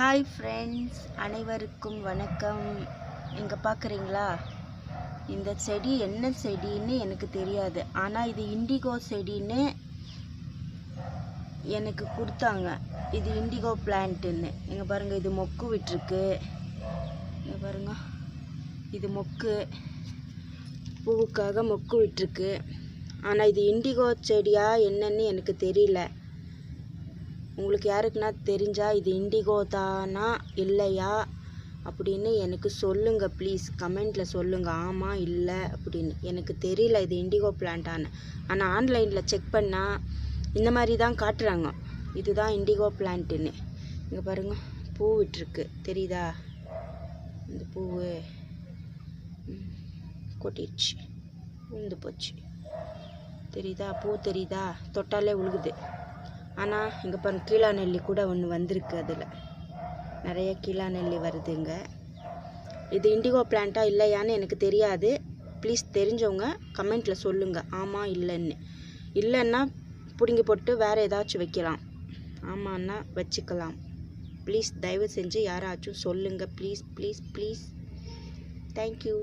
Hi friends, அனைவருக்கும் வணக்கம். இங்கே பார்க்குறீங்களா, இந்த செடி என்ன செடின்னு எனக்கு தெரியாது. ஆனால் இது இண்டிகோ செடின்னு எனக்கு கொடுத்தாங்க. இது இண்டிகோ பிளான்ட்டுன்னு. இங்கே பாருங்கள், இது மொக்கு விட்டுருக்கு. இங்கே பாருங்க, இது மொக்கு, பூவுக்காக மொக்கு விட்டுருக்கு. ஆனால் இது இண்டிகோ செடியா என்னன்னு எனக்கு தெரியல. உங்களுக்கு யாருக்குன்னா தெரிஞ்சால் இது இண்டிகோ தானா இல்லையா அப்படின்னு எனக்கு சொல்லுங்கள் ப்ளீஸ். கமெண்டில் சொல்லுங்கள், ஆமாம் இல்லை அப்படின்னு. எனக்கு தெரியல இது இண்டிகோ பிளான்ட்டான்னு. ஆனால் ஆன்லைனில் செக் பண்ணால் இந்த மாதிரி தான் காட்டுறாங்க, இதுதான் இண்டிகோ பிளான்ட்டுன்னு. இங்கே பாருங்கள், பூ விட்டுருக்கு, தெரியுதா? இந்த பூவு கொட்டிடுச்சு, விழுந்து போச்சு. தெரியுதா? பூ தெரியுதா? தொட்டாலே உழுகுது. ஆனால் இங்கே பாருங்க, கீழா நெல்லி கூட ஒன்று வந்திருக்கு. அதில் நிறைய கீழா நெல்லி வருதுங்க. இது இண்டிகோ பிளான்ட்டா இல்லையான்னு எனக்கு தெரியாது. ப்ளீஸ் தெரிஞ்சவங்க கமெண்ட்டில் சொல்லுங்கள், ஆமாம் இல்லைன்னு. இல்லைன்னா பிடுங்கி போட்டு வேறு ஏதாச்சும் வைக்கலாம், ஆமான்னா வச்சுக்கலாம். ப்ளீஸ் தயவு செஞ்சு யாராச்சும் சொல்லுங்கள், ப்ளீஸ் ப்ளீஸ் ப்ளீஸ். தேங்க்யூ.